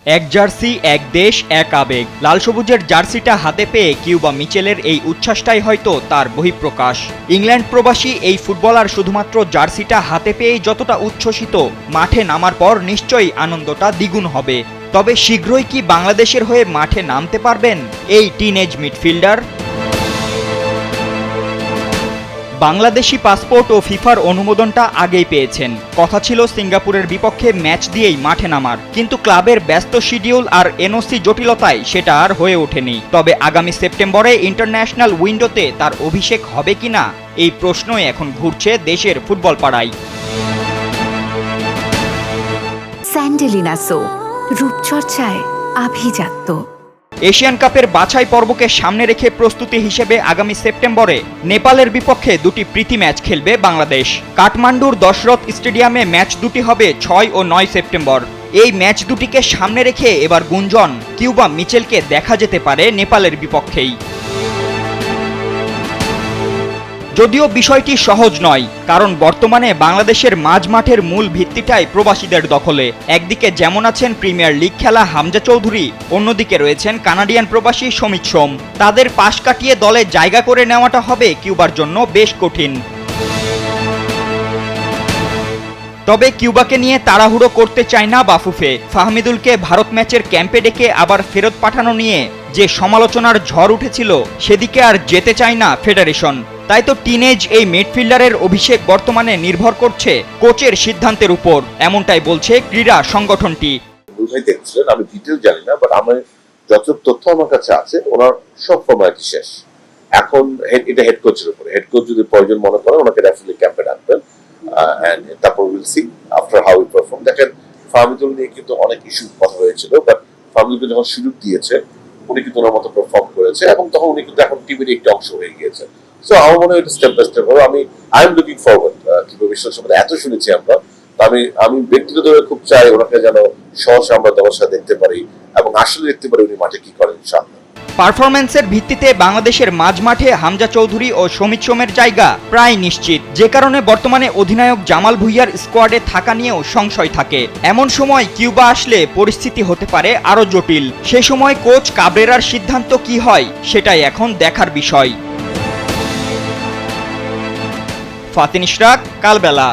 এক জার্সি এক দেশ এক আবেগ। লাল সবুজের জার্সিটা হাতে পেয়ে কিউবা মিচেলের এই উচ্ছ্বাসটাই হয়তো তার বহিঃপ্রকাশ। ইংল্যান্ড প্রবাসী এই ফুটবলার শুধুমাত্র জার্সিটা হাতে পেয়েই যতটা উচ্ছ্বসিত, মাঠে নামার পর নিশ্চয়ই আনন্দটা দ্বিগুণ হবে। তবে শীঘ্রই কি বাংলাদেশের হয়ে মাঠে নামতে পারবেন এই টিনএজ মিডফিল্ডার? বাংলাদেশি পাসপোর্ট ও ফিফার অনুমোদনটা আগেই পেয়েছেন। কথা ছিল সিঙ্গাপুরের বিপক্ষে ম্যাচ দিয়েই মাঠে নামার, কিন্তু ক্লাবের ব্যস্ত শিডিউল আর এনওসি জটিলতায় সেটা আর হয়ে ওঠেনি। তবে আগামী সেপ্টেম্বরে ইন্টারন্যাশনাল উইন্ডোতে তার অভিষেক হবে কিনা, এই প্রশ্নই এখন ঘুরছে দেশের ফুটবল পাড়ায়। স্যান্ডেলিনা সো, রূপচর্চায় আভিজাত্য। এশিয়ান কাপের বাছাই পর্বকে সামনে রেখে প্রস্তুতি হিসেবে আগামী সেপ্টেম্বরে নেপালের বিপক্ষে দুটি প্রীতি ম্যাচ খেলবে বাংলাদেশ। কাঠমান্ডুর দশরথ স্টেডিয়ামে ম্যাচ দুটি হবে 6 ও 9 সেপ্টেম্বর। এই ম্যাচ দুটিকে সামনে রেখে এবার গুঞ্জন কিউবা মিচেলকে দেখা যেতে পারে নেপালের বিপক্ষেই। যদিও বিষয়টি সহজ নয়, কারণ বর্তমানে বাংলাদেশের মাঝমাঠের মূল ভিত্তিটাই প্রবাসীদের দখলে। একদিকে যেমন আছেন প্রিমিয়ার লিগ খেলা হামজা চৌধুরী, অন্যদিকে রয়েছেন কানাডিয়ান প্রবাসী সমিত সোম। তাদের পাশ কাটিয়ে দলে জায়গা করে নেওয়াটা হবে কিউবার জন্য বেশ কঠিন। তবে কিউবাকে নিয়ে তাড়াহুড়ো করতে চায় না বাফুফে। ফাহমিদুলকে ভারত ম্যাচের ক্যাম্পে ডেকে আবার ফেরত পাঠানো নিয়ে যে সমালোচনার ঝড় উঠেছিল, সেদিকে আর যেতে চায় না ফেডারেশন। তাই তো টিনএজ এই মিডফিল্ডারের অভিষেক বর্তমানে নির্ভর করছে কোচের সিদ্ধান্তের উপর, এমনটাই বলছে ক্রীড়া সংগঠনটি। আমি ডিটেল জানি না, বাট আমার যত তথ্য আমার কাছে আছে, ওনার সব ফর্মালিটি শেষ। এখন এটা হেড কোচের উপরে। হেড কোচ যদি প্রয়োজন মনে করে ওনাকে রেফারি ক্যাম্পে ডাকবেন, তারপর will see after how we perform. দেখেন, ফাহমিদুল নিয়ে কিন্তু অনেক ইস্যু কথা হয়েছিল, বাট ফাহমিদুলকে যখন সুযোগ দিয়েছে উনি কিন্তু ওনার মতো পারফর্ম করেছে, এবং তখন উনি কিন্তু এখন টিমের একটি অংশ হয়ে গিয়েছে। সো আমার মনে হয় এটা স্টেপ বাই স্টেপ হবে। I am looking forward. কিংবা বিশ্বের সম্বন্ধে এত শুনেছি আমরা, আমি ব্যক্তিগতভাবে খুব চাই ওনাকে যেন সহসা আমরা দর্শক দেখতে পারি এবং আসলে দেখতে পারি উনি মাঠে কি করেন ইনশাআল্লাহ। পারফরম্যান্সের ভিত্তিতে বাংলাদেশের মাঝমাঠে হামজা চৌধুরী ও সমিত সোমের জায়গা প্রায় নিশ্চিত, যে কারণে বর্তমানে অধিনায়ক জামাল ভুঁইয়ার স্কোয়াডে থাকা নিয়েও সংশয় থাকে। এমন সময় কিউবা আসলে পরিস্থিতি হতে পারে আরও জটিল। সে সময় কোচ কাবরেরার সিদ্ধান্ত কি হয়, সেটাই এখন দেখার বিষয়। ফাতিন ইশরাক, কালবেলা।